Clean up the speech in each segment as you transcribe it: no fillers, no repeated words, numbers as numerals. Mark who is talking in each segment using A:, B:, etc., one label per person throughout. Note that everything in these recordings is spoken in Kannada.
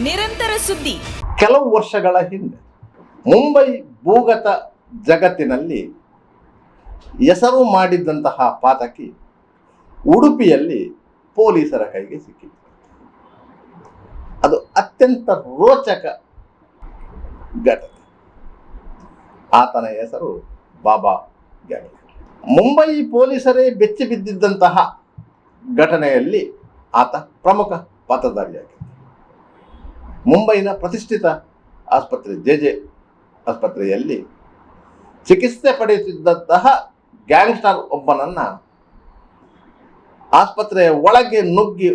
A: ನಿರಂತರ ಸುದ್ದಿ.
B: ಕೆಲವು ವರ್ಷಗಳ ಹಿಂದೆ ಮುಂಬೈ ಭೂಗತ ಜಗತ್ತಿನಲ್ಲಿ ಹೆಸರು ಮಾಡಿದ್ದಂತಹ ಪಾತಕಿ ಉಡುಪಿಯಲ್ಲಿ ಪೊಲೀಸರ ಕೈಗೆ ಸಿಕ್ಕಿತು. ಅದು ಅತ್ಯಂತ ರೋಚಕ ಘಟನೆ. ಆತನ ಹೆಸರು ಬಾಬಾ ಗ್ಯಾಬ್ರಿಯಲ್. ಮುಂಬೈ ಪೊಲೀಸರೇ ಬೆಚ್ಚಿ ಬಿದ್ದಿದ್ದಂತಹ ಘಟನೆಯಲ್ಲಿ ಆತ ಪ್ರಮುಖ ಪಾತ್ರಧಾರಿಯಾಗಿದ್ದ. ಮುಂಬೈನ ಪ್ರತಿಷ್ಠಿತ ಆಸ್ಪತ್ರೆ ಜೆ ಆಸ್ಪತ್ರೆಯಲ್ಲಿ ಚಿಕಿತ್ಸೆ ಪಡೆಯುತ್ತಿದ್ದಂತಹ ಗ್ಯಾಂಗ್ಸ್ಟರ್ ಒಬ್ಬನನ್ನ ಆಸ್ಪತ್ರೆಯ ಒಳಗೆ ನುಗ್ಗಿ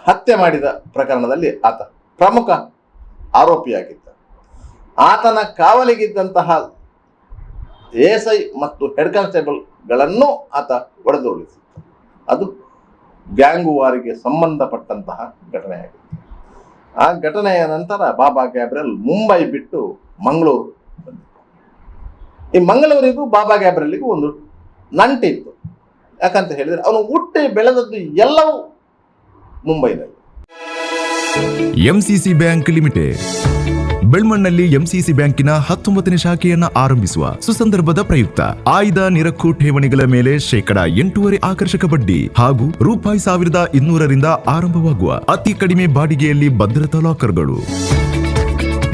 B: ಹತ್ಯೆ ಮಾಡಿದ ಪ್ರಕರಣದಲ್ಲಿ ಆತ ಪ್ರಮುಖ ಆರೋಪಿಯಾಗಿದ್ದ. ಆತನ ಕಾವಲಿಗಿದ್ದಂತಹ ಎಎಸ್ಐ ಮತ್ತು ಹೆಡ್ ಕಾನ್ಸ್ಟೇಬಲ್ಗಳನ್ನು ಆತ ಹೊಡೆದುರುಳಿಸಿದ್ದ. ಅದು ಗ್ಯಾಂಗು ವಾರಿಗೆ ಸಂಬಂಧಪಟ್ಟಂತಹ ಘಟನೆಯಾಗಿತ್ತು. ಆ ಘಟನೆಯ ನಂತರ ಬಾಬಾ ಗ್ಯಾಬ್ರಿಯಲ್ ಮುಂಬೈ ಬಿಟ್ಟು ಮಂಗಳೂರು ಬಂದಿದ್ದ. ಈ ಮಂಗಳೂರಿಗೂ ಬಾಬಾ ಗ್ಯಾಬ್ರಿಯಲ್ಗೂ ಒಂದು ನಂಟಿತ್ತು. ಯಾಕಂತ ಹೇಳಿದರೆ ಅವನು ಹುಟ್ಟಿ ಬೆಳೆದದ್ದು ಎಲ್ಲವೂ ಮುಂಬೈನಲ್ಲಿ.
C: ಎಂಸಿಸಿ ಬ್ಯಾಂಕ್ ಲಿಮಿಟೆಡ್ ಬೆಳ್ಮಣ್ಣಲ್ಲಿ ಎಂಸಿಸಿ ಬ್ಯಾಂಕಿನ 19ನೇ ಶಾಖೆಯನ್ನ ಆರಂಭಿಸುವ ಸುಸಂದರ್ಭದ ಪ್ರಯುಕ್ತ ಆಯ್ದ ನಿರಕ್ಕು ಠೇವಣಿಗಳ ಮೇಲೆ ಶೇಕಡ 8.5% ಆಕರ್ಷಕ ಬಡ್ಡಿ ಹಾಗೂ ₹1,200ರಿಂದ ಆರಂಭವಾಗುವ ಅತಿ ಕಡಿಮೆ ಬಾಡಿಗೆಯಲ್ಲಿ ಭದ್ರತಾ ಲಾಕರ್ಗಳು.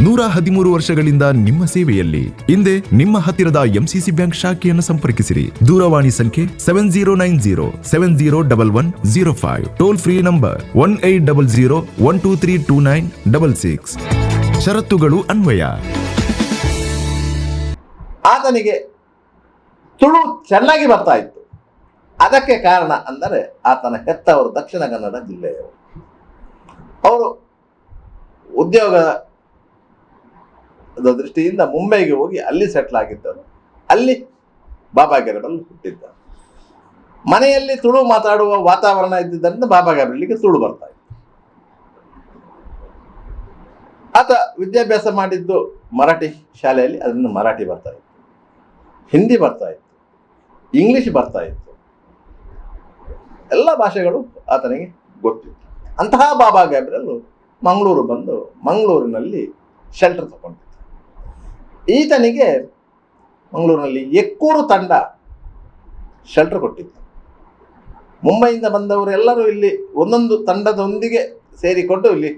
C: 113 ವರ್ಷಗಳಿಂದ ನಿಮ್ಮ ಸೇವೆಯಲ್ಲಿ. ಹಿಂದೆ ನಿಮ್ಮ ಹತ್ತಿರದ ಎಂಸಿಸಿ ಬ್ಯಾಂಕ್ ಶಾಖೆಯನ್ನು ಸಂಪರ್ಕಿಸಿರಿ. ದೂರವಾಣಿ ಸಂಖ್ಯೆ 7090701105. Toll free number 1800123296. ಷರತ್ತುಗಳು ಅನ್ವಯ.
B: ಆತನಿಗೆ ತುಳು ಚೆನ್ನಾಗಿ ಬರ್ತಾ ಇತ್ತು. ಅದಕ್ಕೆ ಕಾರಣ ಅಂದರೆ ಆತನ ಹೆತ್ತವರು ದಕ್ಷಿಣ ಕನ್ನಡ ಜಿಲ್ಲೆಯವರು. ಅವರು ಉದ್ಯೋಗದ ದೃಷ್ಟಿಯಿಂದ ಮುಂಬೈಗೆ ಹೋಗಿ ಅಲ್ಲಿ ಸೆಟ್ಲ್ ಆಗಿದ್ದರು. ಅಲ್ಲಿ ಬಾಬಾ ಗ್ಯಾಬ್ರಿಯಲ್ ಹುಟ್ಟಿದ್ದ. ಮನೆಯಲ್ಲಿ ತುಳು ಮಾತಾಡುವ ವಾತಾವರಣ ಇದ್ದಿದ್ದರಿಂದ ಬಾಬಾ ಗ್ಯಾಬ್ರಿಯಲ್ಗೆ ತುಳು ಬರ್ತಾ ಇತ್ತು. ಆತ ವಿದ್ಯಾಭ್ಯಾಸ ಮಾಡಿದ್ದು ಮರಾಠಿ ಶಾಲೆಯಲ್ಲಿ. ಅದರಿಂದ ಮರಾಠಿ ಬರ್ತಾ ಇತ್ತು, ಹಿಂದಿ ಬರ್ತಾ ಇತ್ತು, ಇಂಗ್ಲಿಷ್ ಬರ್ತಾ ಇತ್ತು. ಎಲ್ಲ ಭಾಷೆಗಳು ಆತನಿಗೆ ಗೊತ್ತಿತ್ತು. ಅಂತಹ ಬಾಬಾ ಗ್ಯಾಬ್ರಿಯಲ್ ಮಂಗಳೂರು ಬಂದು ಮಂಗಳೂರಿನಲ್ಲಿ ಶೆಲ್ಟರ್ ತಗೊಂಡಿದ್ದ. ಈತನಿಗೆ ಮಂಗಳೂರಿನಲ್ಲಿ ಎಕ್ಕೂರು ತಂಡ ಶೆಲ್ಟರ್ ಕೊಟ್ಟಿತ್ತು. ಮುಂಬೈಯಿಂದ ಬಂದವರು ಎಲ್ಲರೂ ಇಲ್ಲಿ ಒಂದೊಂದು ತಂಡದೊಂದಿಗೆ ಸೇರಿಕೊಂಡು ಇಲ್ಲಿ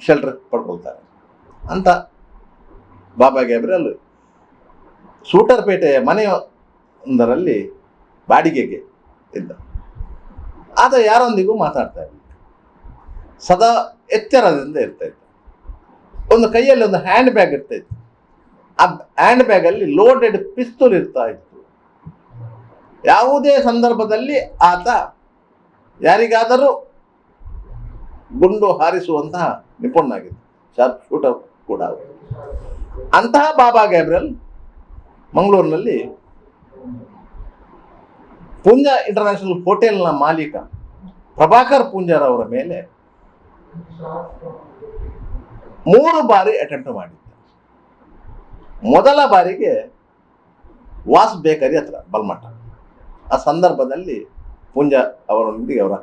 B: ಶೆಲ್ಟರ್ ಪಡ್ಕೊಳ್ತಾರೆ. ಅಂತ ಬಾಬಾ ಗ್ಯಾಬ್ರಿಯಲ್ ಸೂಟರ್ಪೇಟೆಯ ಮನೆಯೊಂದರಲ್ಲಿ ಬಾಡಿಗೆಗೆ ಇದ್ದ. ಆತ ಯಾರೊಂದಿಗೂ ಮಾತಾಡ್ತಾ ಇರಲಿಲ್ಲ, ಸದಾ ಎಚ್ಚರದಿಂದ ಇರ್ತಾ ಇದ್ದ. ಒಂದು ಕೈಯಲ್ಲಿ ಒಂದು ಹ್ಯಾಂಡ್ ಬ್ಯಾಗ್ ಇರ್ತಾ ಇತ್ತು. ಆ ಹ್ಯಾಂಡ್ ಬ್ಯಾಗಲ್ಲಿ ಲೋಡೆಡ್ ಪಿಸ್ತೂಲ್ ಇರ್ತಾ ಇತ್ತು. ಯಾವುದೇ ಸಂದರ್ಭದಲ್ಲಿ ಆತ ಯಾರಿಗಾದರೂ ಗುಂಡು ಹಾರಿಸುವಂತಹ ನಿಪುಣನಾಗಿದ್ದ, ಶಾರ್ಪ್ ಶೂಟರ್ ಕೂಡ. ಅಂತಹ ಬಾಬಾ ಗ್ಯಾಬ್ರಿಯಲ್ ಮಂಗಳೂರಿನಲ್ಲಿ ಪೂಂಜಾ ಇಂಟರ್ನ್ಯಾಷನಲ್ ಹೋಟೆಲ್ನ ಮಾಲೀಕ ಪ್ರಭಾಕರ್ ಪೂಂಜಾರ್ ಅವರ ಮೇಲೆ 3 ಬಾರಿ ಅಟೆಂಪ್ಟ್ ಮಾಡಿದ್ದ. ಮೊದಲ ಬಾರಿಗೆ ವಾಸ್ ಬೇಕರಿ ಹತ್ರ ಬಲ್ಮಠ. ಆ ಸಂದರ್ಭದಲ್ಲಿ ಪೂಂಜಾ ಅವರೊಂದಿಗೆ ಅವರ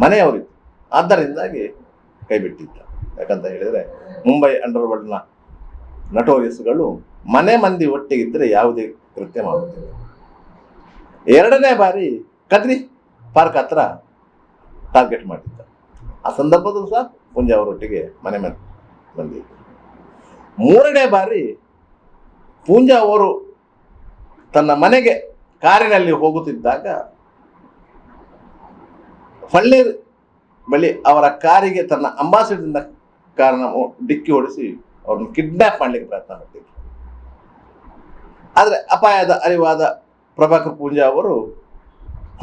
B: ಮನೆಯವರಿತ್ತು, ಆದ್ದರಿಂದಾಗಿ ಕೈ ಬಿಟ್ಟಿದ್ದ. ಯಾಕಂತ ಹೇಳಿದರೆ ಮುಂಬೈ ಅಂಡರ್ವರ್ಲ್ಡ್ನ ನಟೋರಿಯಸ್ಗಳು ಮನೆ ಮಂದಿ ಒಟ್ಟಿಗಿದ್ದರೆ ಯಾವುದೇ ಕೃತ್ಯ ಮಾಡುತ್ತಿಲ್ಲ. 2ನೇ ಬಾರಿ ಕದ್ರಿ ಪಾರ್ಕ್ ಹತ್ರ ಟಾರ್ಗೆಟ್ ಮಾಡಿದ್ದ. ಆ ಸಂದರ್ಭದಲ್ಲೂ ಸಹ ಪೂಂಜಾ ಅವರೊಟ್ಟಿಗೆ ಮನೆ ಬಂದಿದ್ದ. 3ನೇ ಬಾರಿ ಪೂಂಜಾ ಅವರು ತನ್ನ ಮನೆಗೆ ಕಾರಿನಲ್ಲಿ ಹೋಗುತ್ತಿದ್ದಾಗ ಫಳ್ಳೀರ್ ಬಳಿ ಅವರ ಕಾರಿಗೆ ತನ್ನ ಅಂಬಾಸಿಡರ್ನ ಕಾರನ್ನು ಡಿಕ್ಕಿ ಹೊಡಿಸಿ ಅವ್ರನ್ನ ಕಿಡ್ನಾಪ್ ಮಾಡಲಿಕ್ಕೆ ಪ್ರಯತ್ನ ಮಾಡ್ತಿದ್ರು. ಆದರೆ ಅಪಾಯದ ಅರಿವಾದ ಪ್ರಭಾಕರ್ ಪೂಂಜಾ ಅವರು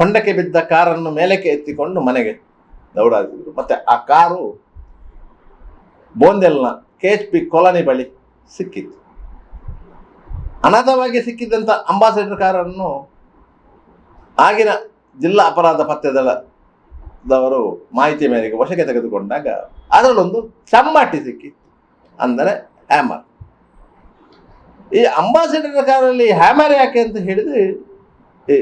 B: ಹೊಂಡಕ್ಕೆ ಬಿದ್ದ ಕಾರನ್ನು ಮೇಲಕ್ಕೆ ಎತ್ತಿಕೊಂಡು ಮನೆಗೆ ದೌಡಾಡಿದ್ರು. ಮತ್ತೆ ಆ ಕಾರು ಬೋಂದೆಲ್ನ KHP ಕಾಲೋನಿ ಬಳಿ ಸಿಕ್ಕಿತ್ತು. ಅನಾಥವಾಗಿ ಸಿಕ್ಕಿದ್ದಂಥ ಅಂಬಾಸಿಡರ್ ಕಾರನ್ನು ಆಗಿನ ಜಿಲ್ಲಾ ಅಪರಾಧ ಪತ್ತೆ ದಳದವರು ಮಾಹಿತಿ ಮೇರೆಗೆ ವಶಕ್ಕೆ ತೆಗೆದುಕೊಂಡಾಗ ಅದರಲ್ಲೊಂದು ಚಮ್ಮಾಟಿ ಸಿಕ್ಕಿತ್ತು, ಅಂದರೆ ಹ್ಯಾಮರ್. ಈ ಅಂಬಾಸಿಡರ್ ಕಾರಲ್ಲಿ ಹ್ಯಾಮರ್ ಯಾಕೆ ಅಂತ ಹೇಳಿದ್ರೆ ಈ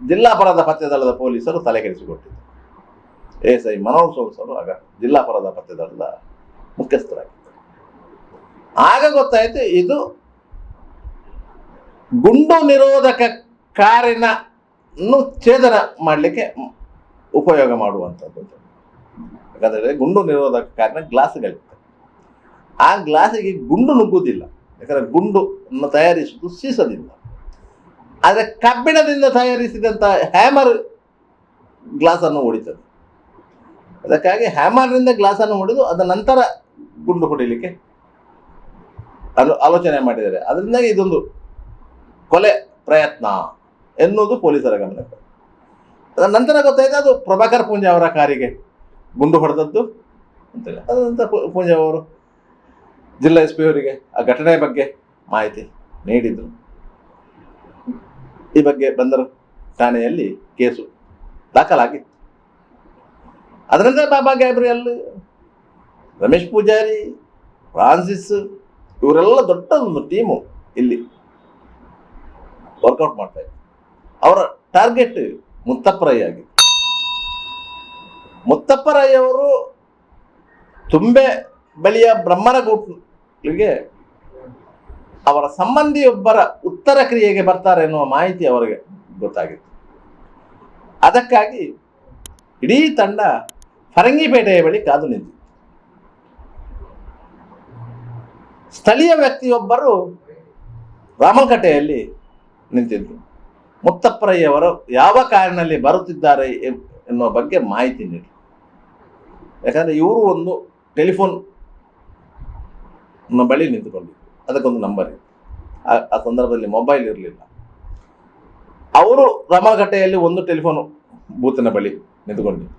B: ಜಿಲ್ಲಾ ಅಪರಾಧ ಪತ್ತೆ ದಳದ ಪೊಲೀಸರು ತಲೆಕೆಡಿಸಿಕೊಟ್ಟಿದ್ದರು. ASI ಮನೋಹರ್ ಸೋಲ್ಸ್ ಅವರು ಆಗ ಜಿಲ್ಲಾ ಅಪರಾಧ ಪತ್ತೆ ದಳದ ಮುಖ್ಯಸ್ಥರಾಗಿದ್ದರು. ಆಗ ಗೊತ್ತಾಯಿತು ಇದು ಗುಂಡು ನಿರೋಧಕ ಕಾರಿನನ್ನು ಛೇದನ ಮಾಡಲಿಕ್ಕೆ ಉಪಯೋಗ ಮಾಡುವಂಥದ್ದು. ಯಾಕಂದರೆ ಗುಂಡು ನಿರೋಧಕ ಕಾರಿನ ಗ್ಲಾಸ್ಗಳಿರ್ತವೆ, ಆ ಗ್ಲಾಸಿಗೆ ಗುಂಡು ನುಗ್ಗುವುದಿಲ್ಲ, ಯಾಕಂದರೆ ಗುಂಡನ್ನು ತಯಾರಿಸುವುದು ಸೀಸದಿಂದ. ಆದರೆ ಕಬ್ಬಿಣದಿಂದ ತಯಾರಿಸಿದಂಥ ಹ್ಯಾಮರ್ ಗ್ಲಾಸನ್ನು ಹೊಡಿತದೆ. ಅದಕ್ಕಾಗಿ ಹ್ಯಾಮರ್ನಿಂದ ಗ್ಲಾಸನ್ನು ಹೊಡೆದು ಅದರ ನಂತರ ಗುಂಡು ಹೊಡಿಲಿಕ್ಕೆ ಆಲೋಚನೆ ಮಾಡಿದ್ದಾರೆ. ಅದರಿಂದಾಗಿ ಇದೊಂದು ಕೊಲೆ ಪ್ರಯತ್ನ ಎನ್ನುವುದು ಪೊಲೀಸರ ಗಮನಕ್ಕೆ. ಅದರ ನಂತರ ಗೊತ್ತಾಯಿತು ಅದು ಪ್ರಭಾಕರ್ ಪೂಂಜಾ ಅವರ ಕಾರಿಗೆ ಗುಂಡು ಹೊಡೆದದ್ದು ಅಂತೇಳಿ. ಅದ ನಂತರ ಪೂಂಜಾ ಅವರು ಜಿಲ್ಲಾ SP ಅವರಿಗೆ ಆ ಘಟನೆಯ ಬಗ್ಗೆ ಮಾಹಿತಿ ನೀಡಿದರು. ಈ ಬಗ್ಗೆ ಬಂದರು ಠಾಣೆಯಲ್ಲಿ ಕೇಸು ದಾಖಲಾಗಿತ್ತು. ಅದರಿಂದ ಬಾಬಾ ಗ್ಯಾಬ್ರಿಯಲ್, ರಮೇಶ್ ಪೂಜಾರಿ, ಫ್ರಾನ್ಸಿಸ್ ಇವರೆಲ್ಲ ದೊಡ್ಡ ಒಂದು ಟೀಮು ಇಲ್ಲಿ ವರ್ಕೌಟ್ ಮಾಡ್ತಾ ಇದ್ರು. ಅವರ ಟಾರ್ಗೆಟ್ ಮುತ್ತಪ್ಪ ರೈ ಆಗಿತ್ತು. ಮುತ್ತಪ್ಪ ರೈ ಅವರು ತುಂಬೆ ಬಳಿಯ ಬ್ರಹ್ಮನಗೂಟಿಗೆ ಅವರ ಸಂಬಂಧಿಯೊಬ್ಬರ ಉತ್ತರ ಕ್ರಿಯೆಗೆ ಬರ್ತಾರೆ ಎನ್ನುವ ಮಾಹಿತಿ ಅವರಿಗೆ ಗೊತ್ತಾಗಿತ್ತು. ಅದಕ್ಕಾಗಿ ಇಡೀ ತಂಡ ಫರಂಗಿಪೇಟೆಯ ಬಳಿ ಕಾದು ನಿಂತಿತ್ತು. ಸ್ಥಳೀಯ ವ್ಯಕ್ತಿಯೊಬ್ಬರು ರಾಮಲ್ಕಟ್ಟೆಯಲ್ಲಿ ನಿಂತಿದ್ರು. ಮುತ್ತಪ್ಪರಯ್ಯವರು ಯಾವ ಕಾರಿನಲ್ಲಿ ಬರುತ್ತಿದ್ದಾರೆ ಎನ್ನುವ ಬಗ್ಗೆ ಮಾಹಿತಿ ನೀಡಿ. ಯಾಕಂದರೆ ಇವರು ಒಂದು ಟೆಲಿಫೋನ್ ಬಳಿ ನಿಂತುಕೊಂಡಿದ್ರು, ಅದಕ್ಕೊಂದು ನಂಬರ್ ಇತ್ತು. ಆ ಸಂದರ್ಭದಲ್ಲಿ ಮೊಬೈಲ್ ಇರಲಿಲ್ಲ. ಅವರು ರಾಮಲ್ಕಟ್ಟೆಯಲ್ಲಿ ಒಂದು ಟೆಲಿಫೋನ್ ಬೂತಿನ ಬಳಿ ನಿಂತುಕೊಂಡಿದ್ರು.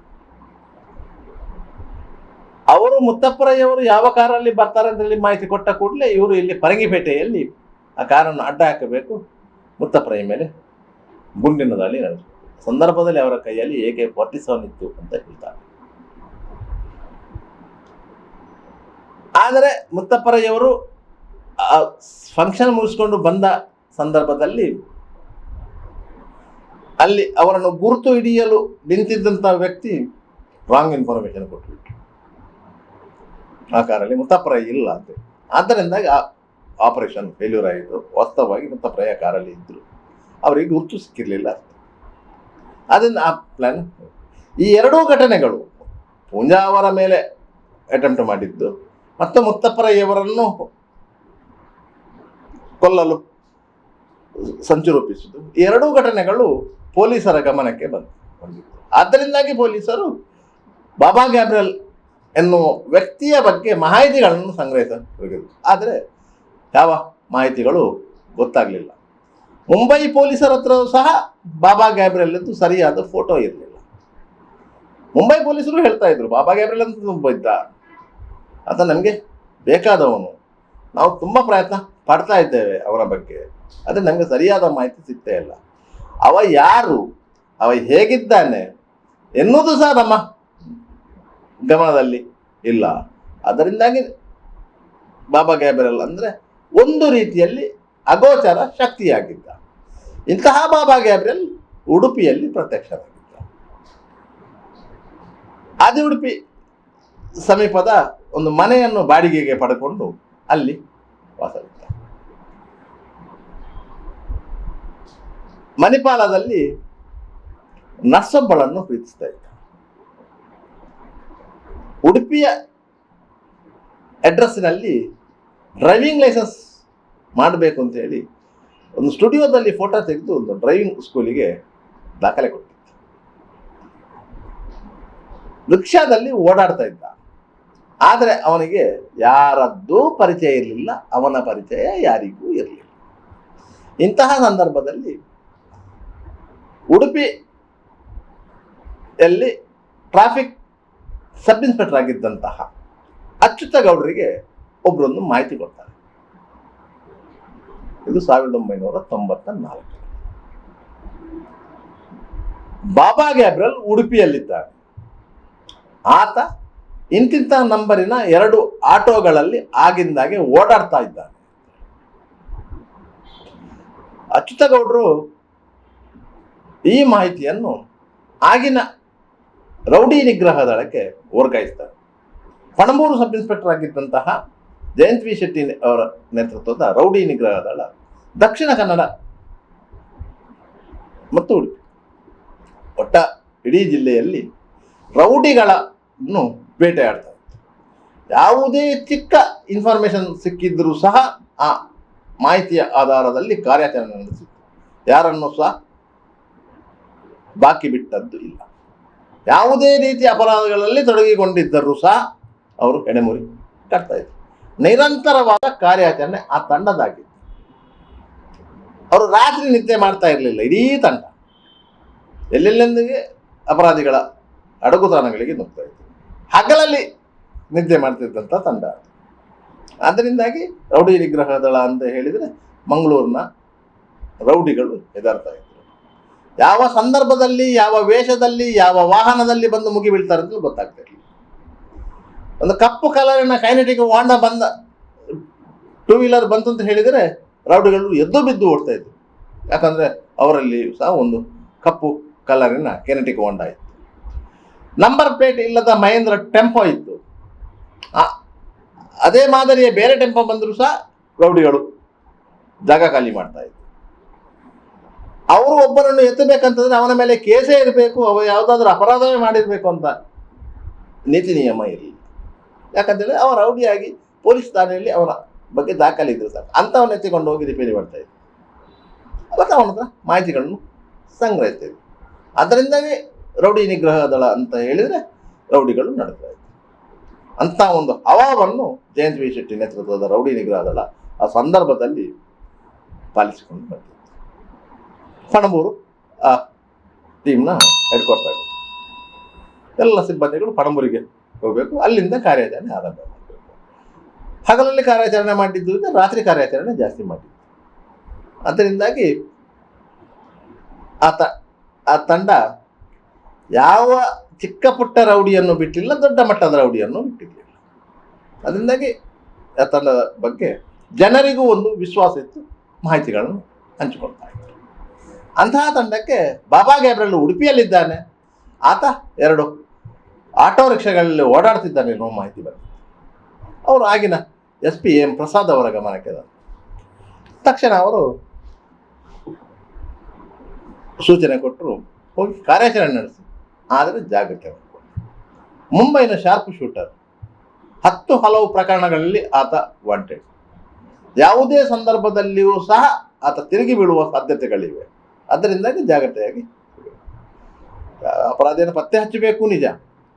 B: ಅವರು ಮುತ್ತಪ್ಪರಯ್ಯವರು ಯಾವ ಕಾರಲ್ಲಿ ಬರ್ತಾರೆ ಅಂತ ಹೇಳಿ ಮಾಹಿತಿ ಕೊಟ್ಟ ಕೂಡಲೇ ಇವರು ಇಲ್ಲಿ ಫರಂಗಿಪೇಟೆಯಲ್ಲಿ ಆ ಕಾರನ್ನು ಅಡ್ಡ ಹಾಕಬೇಕು, ಮುತ್ತಪ್ಪರಯ್ಯ ಮೇಲೆ ಗುಂಡಿನ ದಾಳಿ ನಡೆಸಿದರು. ಸಂದರ್ಭದಲ್ಲಿ ಅವರ ಕೈಯಲ್ಲಿ AK-47 ಇತ್ತು ಅಂತ ಹೇಳ್ತಾರೆ. ಆದರೆ ಮುತ್ತಪ್ಪರಯ್ಯವರು ಫಂಕ್ಷನ್ ಮುಗಿಸ್ಕೊಂಡು ಬಂದ ಸಂದರ್ಭದಲ್ಲಿ ಅಲ್ಲಿ ಅವರನ್ನು ಗುರುತು ಹಿಡಿಯಲು ನಿಂತಿದ್ದಂಥ ವ್ಯಕ್ತಿ ರಾಂಗ್ ಇನ್ಫಾರ್ಮೇಶನ್ ಕೊಟ್ಟುಬಿಟ್ಟು ಆ ಕಾರಲ್ಲಿ ಮುತ್ತಪ್ಪರಯ್ಯ ಇಲ್ಲ ಅಂತ. ಆದ್ದರಿಂದಾಗಿ ಆಪರೇಷನ್ ಫೇಲ್ಯೂರ್ ಆಯಿತು. ವಾಸ್ತವವಾಗಿ ಮುತ್ತಪ್ಪರಯ್ಯ ಕಾರಲ್ಲಿ ಇದ್ದರು, ಅವರಿಗೆ ಗುರುತು ಸಿಕ್ಕಿರಲಿಲ್ಲ. ಅದರಿಂದ ಆ ಪ್ಲಾನ್. ಈ ಎರಡೂ ಘಟನೆಗಳು ಪೂಂಜಾ ಅವರ ಮೇಲೆ ಅಟೆಂಪ್ಟ್ ಮಾಡಿದ್ದು ಮತ್ತು ಮುತ್ತಪ್ಪರಯ್ಯವರನ್ನು ಕೊಲ್ಲಲು ಸಂಚು ರೂಪಿಸಿದ್ದು, ಈ ಎರಡೂ ಘಟನೆಗಳು ಪೊಲೀಸರ ಗಮನಕ್ಕೆ ಬಂದಿತ್ತು. ಆದ್ದರಿಂದಾಗಿ ಪೊಲೀಸರು ಬಾಬಾ ಗ್ಯಾಬ್ರಿಯಲ್ ಎನ್ನುವ ವ್ಯಕ್ತಿಯ ಬಗ್ಗೆ ಮಾಹಿತಿಗಳನ್ನು ಸಂಗ್ರಹಿಸಬೇಕು. ಆದರೆ ಯಾವ ಮಾಹಿತಿಗಳು ಗೊತ್ತಾಗಲಿಲ್ಲ. ಮುಂಬೈ ಪೊಲೀಸರ ಹತ್ರ ಸಹ ಬಾಬಾ ಗ್ಯಾಬ್ರಿಯಲ್ದು ಸರಿಯಾದ ಫೋಟೋ ಇರಲಿಲ್ಲ. ಮುಂಬೈ ಪೊಲೀಸರು ಹೇಳ್ತಾ ಇದ್ರು ಬಾಬಾ ಗ್ಯಾಬ್ರಿಯಲ್ ಅಂತ ತುಂಬ ಇದ್ದ, ಆತ ನಮಗೆ ಬೇಕಾದವನು, ನಾವು ತುಂಬ ಪ್ರಯತ್ನ ಪಡ್ತಾ ಇದ್ದೇವೆ ಅವರ ಬಗ್ಗೆ, ಆದರೆ ನಮಗೆ ಸರಿಯಾದ ಮಾಹಿತಿ ಸಿಗ್ತಾ ಇಲ್ಲ. ಅವ ಯಾರು, ಅವ ಹೇಗಿದ್ದಾನೆ ಎನ್ನುವುದು ಸಹ ನಮ್ಮ ಗಮನದಲ್ಲಿ ಇಲ್ಲ. ಅದರಿಂದಾಗಿ ಬಾಬಾ ಗ್ಯಾಬ್ರಿಯಲ್ ಅಂದರೆ ಒಂದು ರೀತಿಯಲ್ಲಿ ಅಗೋಚರ ಶಕ್ತಿಯಾಗಿದ್ದ. ಇಂತಹ ಬಾಬಾ ಗ್ಯಾಬ್ರಿಯಲ್ ಉಡುಪಿಯಲ್ಲಿ ಪ್ರತ್ಯಕ್ಷವಾಗಿದ್ದ. ಆದಿ ಉಡುಪಿ ಸಮೀಪದ ಒಂದು ಮನೆಯನ್ನು ಬಾಡಿಗೆಗೆ ಪಡೆದುಕೊಂಡು ಅಲ್ಲಿ ವಾಸವಿದ್ದ. ಮಣಿಪಾಲದಲ್ಲಿ ನರ್ಸೊಬ್ಬಳನ್ನು ಪ್ರೀತಿಸ್ತಾ ಇದ್ದ. ಉಡುಪಿಯ ಅಡ್ರೆಸ್ಸಿನಲ್ಲಿ ಡ್ರೈವಿಂಗ್ ಲೈಸೆನ್ಸ್ ಮಾಡಬೇಕು ಅಂತ ಹೇಳಿ ಒಂದು ಸ್ಟುಡಿಯೋದಲ್ಲಿ ಫೋಟೋ ತೆಗೆದು ಒಂದು ಡ್ರೈವಿಂಗ್ ಸ್ಕೂಲಿಗೆ ದಾಖಲೆ ಕೊಟ್ಟಿದ್ದ. ರಿಕ್ಷಾದಲ್ಲಿ ಓಡಾಡ್ತಾ ಇದ್ದ. ಆದರೆ ಅವನಿಗೆ ಯಾರದ್ದೂ ಪರಿಚಯ ಇರಲಿಲ್ಲ, ಅವನ ಪರಿಚಯ ಯಾರಿಗೂ ಇರಲಿಲ್ಲ. ಇಂತಹ ಸಂದರ್ಭದಲ್ಲಿ ಉಡುಪಿಯಲ್ಲಿ ಟ್ರಾಫಿಕ್ ಸಬ್ ಇನ್ಸ್ಪೆಕ್ಟರ್ ಆಗಿದ್ದಂತಹ ಅಚ್ಯುತ ಗೌಡರಿಗೆ ಒಬ್ಬರೊಂದು ಮಾಹಿತಿ ಕೊಡ್ತಾರೆ. ಇದು 1994. ಬಾಬಾ ಗ್ಯಾಬ್ರಿಯಲ್ ಉಡುಪಿಯಲ್ಲಿದ್ದಾರೆ. ಆತ ಇಂತಿಂಥ ನಂಬರಿನ 2 ಆಟೋಗಳಲ್ಲಿ ಆಗಿಂದಾಗೆ ಓಡಾಡ್ತಾ ಇದ್ದಾನೆ. ಅಚ್ಯುತ ಗೌಡರು ಈ ಮಾಹಿತಿಯನ್ನು ಆಗಿನ ರೌಡಿ ನಿಗ್ರಹ ದಳಕ್ಕೆ ವರ್ಗಾಯಿಸ್ತಾರೆ. ಪಣಂಬೂರು ಸಬ್ ಇನ್ಸ್ಪೆಕ್ಟರ್ ಆಗಿದ್ದಂತಹ ಜಯಂತ್ ವಿ ಶೆಟ್ಟಿ ಅವರ ನೇತೃತ್ವದ ರೌಡಿ ನಿಗ್ರಹ ದಳ ದಕ್ಷಿಣ ಕನ್ನಡ ಮತ್ತು ಉಡುಪಿ ಒಟ್ಟ ಇಡೀ ಜಿಲ್ಲೆಯಲ್ಲಿ ರೌಡಿಗಳನ್ನು ಬೇಟೆಯಾಡ್ತಾರೆ. ಯಾವುದೇ ಚಿಕ್ಕ ಇನ್ಫಾರ್ಮೇಶನ್ ಸಿಕ್ಕಿದ್ರೂ ಸಹ ಆ ಮಾಹಿತಿಯ ಆಧಾರದಲ್ಲಿ ಕಾರ್ಯಾಚರಣೆ ನಡೆಸಿತ್ತು. ಯಾರನ್ನು ಸಹ ಬಾಕಿ ಬಿಟ್ಟದ್ದು ಇಲ್ಲ. ಯಾವುದೇ ರೀತಿಯ ಅಪರಾಧಗಳಲ್ಲಿ ತೊಡಗಿಕೊಂಡಿದ್ದರೂ ಸಹ ಅವರು ಎಡೆಮುರಿ ಕಟ್ತಾ ಇದ್ರು. ನಿರಂತರವಾದ ಕಾರ್ಯಾಚರಣೆ ಆ ತಂಡದಾಗಿತ್ತು. ಅವರು ರಾತ್ರಿ ನಿದ್ದೆ ಮಾಡ್ತಾ ಇರಲಿಲ್ಲ. ಇಡೀ ತಂಡ ಎಲ್ಲೆಲ್ಲೆಂದಿಗೆ ಅಪರಾಧಿಗಳ ಅಡಗುತಾಣಗಳಿಗೆ ನುಗ್ತಾ ಇತ್ತು. ಹಗಲಲ್ಲಿ ನಿದ್ದೆ ಮಾಡ್ತಿದ್ದಂಥ ತಂಡ. ಅದರಿಂದಾಗಿ ರೌಡಿ ನಿಗ್ರಹ ದಳ ಅಂತ ಹೇಳಿದರೆ ಮಂಗಳೂರಿನ ರೌಡಿಗಳು ಹೆದರ್ತಾ ಇದ್ರು. ಯಾವ ಸಂದರ್ಭದಲ್ಲಿ, ಯಾವ ವೇಷದಲ್ಲಿ, ಯಾವ ವಾಹನದಲ್ಲಿ ಬಂದು ಮುಗಿ ಬೀಳ್ತಾರೆ ಅಂತ ಗೊತ್ತಾಗ್ತಾ ಇರಲಿಲ್ಲ. ಒಂದು ಕಪ್ಪು ಕಲರಿನ ಕೈನೆಟಿಕ್ ವಾಹನ ಬಂದ, ಟೂ ವೀಲರ್ ಬಂತು ಅಂತ ಹೇಳಿದರೆ ರೌಡಿಗಳು ಎದ್ದು ಬಿದ್ದು ಓಡ್ತಾ ಇದ್ರು. ಯಾಕಂದರೆ ಅವರಲ್ಲಿ ಸಹ ಒಂದು ಕಪ್ಪು ಕಲರಿನ ಕೈನೆಟಿಕ್ ಹೋಂಡಾ ಇತ್ತು. ನಂಬರ್ ಪ್ಲೇಟ್ ಇಲ್ಲದ ಮಹೇಂದ್ರ ಟೆಂಪೋ ಇತ್ತು. ಅದೇ ಮಾದರಿಯ ಬೇರೆ ಟೆಂಪೋ ಬಂದರೂ ಸಹ ರೌಡಿಗಳು ಜಾಗ ಖಾಲಿ ಮಾಡ್ತಾ ಇದ್ರು. ಅವರು ಒಬ್ಬರನ್ನು ಎತ್ತಬೇಕಂತಂದ್ರೆ ಅವನ ಮೇಲೆ ಕೇಸೇ ಇರಬೇಕು, ಅವ ಯಾವುದಾದ್ರೂ ಅಪರಾಧವೇ ಮಾಡಿರಬೇಕು ಅಂತ ನೀತಿ ನಿಯಮ ಇರಲಿಲ್ಲ. ಯಾಕಂತೇಳಿ ಅವ ರೌಡಿಯಾಗಿ ಪೊಲೀಸ್ ಠಾಣೆಯಲ್ಲಿ ಅವನ ಬಗ್ಗೆ ದಾಖಲಿದ್ರು ಸಾಕು, ಅಂಥವನ್ನ ಎತ್ತಿಕೊಂಡು ಹೋಗಿ ರಿಪೇರಿ ಮಾಡ್ತಾ ಇದ್ರು. ಮತ್ತು ಅವನ ಹತ್ರ ಮಾಹಿತಿಗಳನ್ನು ಸಂಗ್ರಹಿಸ್ತಿದ್ರು. ಅದರಿಂದಾಗಿ ರೌಡಿ ನಿಗ್ರಹ ದಳ ಅಂತ ಹೇಳಿದರೆ ರೌಡಿಗಳು ನಡೆಸ್ತಾ ಇದ್ರು. ಅಂಥ ಒಂದು ಹವಾವನ್ನು ಜಯಂತ್ ವಿ ಶೆಟ್ಟಿ ನೇತೃತ್ವದ ರೌಡಿ ನಿಗ್ರಹ ದಳ ಆ ಸಂದರ್ಭದಲ್ಲಿ ಪಾಲಿಸಿಕೊಂಡು ಬಂದಿತ್ತು. ಪಣಂಬೂರು ಆ ಟೀಮ್ನ ಹೆಡ್ ಕ್ವಾರ್ಟರ್ ಆಗಿದೆ. ಎಲ್ಲ ಸಿಬ್ಬಂದಿಗಳು ಪಣಂಬೂರಿಗೆ ಹೋಗಬೇಕು. ಅಲ್ಲಿಂದ ಕಾರ್ಯಾಚರಣೆ ಆರಂಭ ಮಾಡಬೇಕು. ಹಗಲಲ್ಲಿ ಕಾರ್ಯಾಚರಣೆ ಮಾಡಿದ್ದು ರಾತ್ರಿ ಕಾರ್ಯಾಚರಣೆ ಜಾಸ್ತಿ ಮಾಡಿದ್ದು. ಅದರಿಂದಾಗಿ ಆ ತಂಡ ಯಾವ ಚಿಕ್ಕ ಪುಟ್ಟ ರೌಡಿಯನ್ನು ಬಿಟ್ಟಿಲ್ಲ, ದೊಡ್ಡ ಮಟ್ಟದ ರೌಡಿಯನ್ನು ಬಿಟ್ಟಿರಲಿಲ್ಲ. ಅದರಿಂದಾಗಿ ಆ ತಂಡದ ಬಗ್ಗೆ ಜನರಿಗೂ ಒಂದು ವಿಶ್ವಾಸ ಇತ್ತು, ಮಾಹಿತಿಗಳನ್ನು ಹಂಚಿಕೊಳ್ತಾ ಇತ್ತು. ಅಂತಹ ತಂಡಕ್ಕೆ ಬಾಬಾ ಗ್ಯಾಬ್ರಿಯಲ್ ಉಡುಪಿಯಲ್ಲಿದ್ದಾನೆ, ಆತ 2 ಆಟೋ ರಿಕ್ಷಾಗಳಲ್ಲಿ ಓಡಾಡ್ತಿದ್ದಾನೆ ಅನ್ನೋ ಮಾಹಿತಿ ಬಂದಿದೆ. ಅವರು ಆಗಿನ SP ಎಂ ಪ್ರಸಾದ್ ಅವರ ಗಮನಕ್ಕೆ ಬಂದ ತಕ್ಷಣ ಅವರು ಸೂಚನೆ ಕೊಟ್ಟರು, ಹೋಗಿ ಕಾರ್ಯಾಚರಣೆ ನಡೆಸಿ. ಆದರೆ ಜಾಗ್ರತೆ ಮಾಡಿಕೊಂಡು. ಮುಂಬೈನ ಶಾರ್ಪ್ ಶೂಟರ್, 10 ಹಲವು ಪ್ರಕರಣಗಳಲ್ಲಿ ಆತ ವಾಂಟೆಡ್. ಯಾವುದೇ ಸಂದರ್ಭದಲ್ಲಿಯೂ ಸಹ ಆತ ತಿರುಗಿ ಬೀಳುವ ಸಾಧ್ಯತೆಗಳಿವೆ. ಅದರಿಂದಾಗಿ ಜಾಗ್ರತೆಯಾಗಿ ಅಪರಾಧಿಯನ್ನು ಪತ್ತೆ ಹಚ್ಚಬೇಕು ನಿಜ,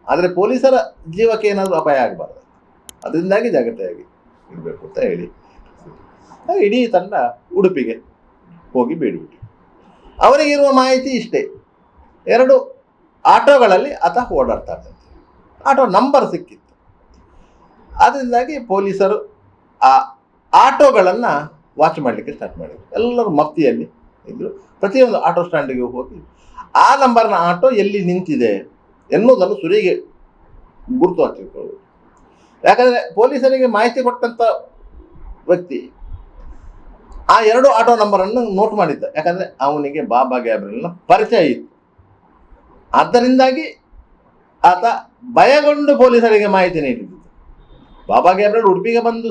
B: ಆದರೆ ಪೊಲೀಸರ ಜೀವಕ್ಕೆ ಏನಾದರೂ ಅಪಾಯ ಆಗಬಾರ್ದು. ಅದರಿಂದಾಗಿ ಜಾಗ್ರತೆಯಾಗಿ ಇರಬೇಕು ಅಂತ ಹೇಳಿ ಇಡೀ ತಂಡ ಉಡುಪಿಗೆ ಹೋಗಿ ಬೀಳ್ಬಿಟ್ಟು, ಅವರಿಗಿರುವ ಮಾಹಿತಿ ಇಷ್ಟೇ, 2 ಆಟೋಗಳಲ್ಲಿ ಆತ ಓಡಾಡ್ತಾ ಇದ್ದಂತೆ. ಆಟೋ ನಂಬರ್ ಸಿಕ್ಕಿತ್ತು. ಅದರಿಂದಾಗಿ ಪೊಲೀಸರು ಆ ಆಟೋಗಳನ್ನು ವಾಚ್ ಮಾಡಲಿಕ್ಕೆ ಸ್ಟಾರ್ಟ್ ಮಾಡಿದರು. ಎಲ್ಲರೂ ಮಫ್ತಿಯಲ್ಲಿ ಇದ್ದರು. ಪ್ರತಿಯೊಂದು ಆಟೋ ಸ್ಟ್ಯಾಂಡಿಗೆ ಹೋಗಿ ಆ ನಂಬರ್ನ ಆಟೋ ಎಲ್ಲಿ ನಿಂತಿದೆ ಎನ್ನುವುದನ್ನು ಸುರಿಗೆ ಗುರುತು ಹಾಕಿಕೊಳ್ಳುವುದು. ಯಾಕಂದರೆ ಪೊಲೀಸರಿಗೆ ಮಾಹಿತಿ ಕೊಟ್ಟಂಥ ವ್ಯಕ್ತಿ ಆ 2 ಆಟೋ ನಂಬರನ್ನು ನೋಟ್ ಮಾಡಿದ್ದ. ಯಾಕಂದರೆ ಅವನಿಗೆ ಬಾಬಾ ಗ್ಯಾಬ್ರಿಯಲ್ನ ಪರಿಚಯ ಇತ್ತು. ಆದ್ದರಿಂದಾಗಿ ಆತ ಭಯಗೊಂಡು ಪೊಲೀಸರಿಗೆ ಮಾಹಿತಿ ನೀಡಿದ್ದು. ಬಾಬಾ ಗ್ಯಾಬ್ರಿಯಲ್ ಉಡುಪಿಗೆ ಬಂದು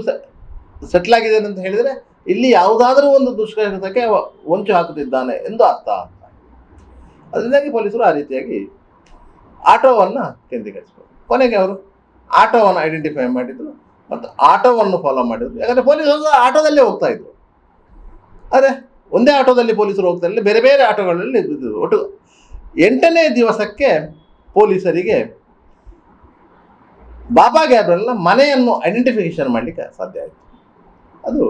B: ಸೆಟ್ಲ್ ಆಗಿದ್ದೇನೆ ಅಂತ ಹೇಳಿದರೆ ಇಲ್ಲಿ ಯಾವುದಾದ್ರೂ ಒಂದು ದುಷ್ಕೃತ್ಯಕ್ಕೆ ಹೊಂಚು ಹಾಕುತ್ತಿದ್ದಾನೆ ಎಂದು ಅರ್ಥ. ಅದರಿಂದಾಗಿ ಪೊಲೀಸರು ಆ ರೀತಿಯಾಗಿ ಆಟೋವನ್ನು ಕೇಂದ್ರೀಕರಿಸಿದರು. ಕೊನೆಗೆ ಅವರು ಆಟೋವನ್ನು ಐಡೆಂಟಿಫೈ ಮಾಡಿದರು ಮತ್ತು ಆಟೋವನ್ನು ಫಾಲೋ ಮಾಡಿದರು. ಯಾಕಂದರೆ ಪೊಲೀಸರು ಆಟೋದಲ್ಲೇ ಹೋಗ್ತಾ ಇದ್ರು. ಆದರೆ ಒಂದೇ ಆಟೋದಲ್ಲಿ ಪೊಲೀಸರು ಹೋಗ್ತಾ ಇರಲಿಲ್ಲ, ಬೇರೆ ಬೇರೆ ಆಟೋಗಳಲ್ಲಿ ಇದ್ದಿದ್ದು. ಒಟ್ಟು 8ನೇ ದಿವಸಕ್ಕೆ ಪೊಲೀಸರಿಗೆ ಬಾಬಾ ಗ್ಯಾಬ್ರಿಯಲ್ನ ಮನೆಯನ್ನು ಐಡೆಂಟಿಫಿಕೇಶನ್ ಮಾಡಲಿಕ್ಕೆ ಸಾಧ್ಯ ಆಯಿತು. ಅದು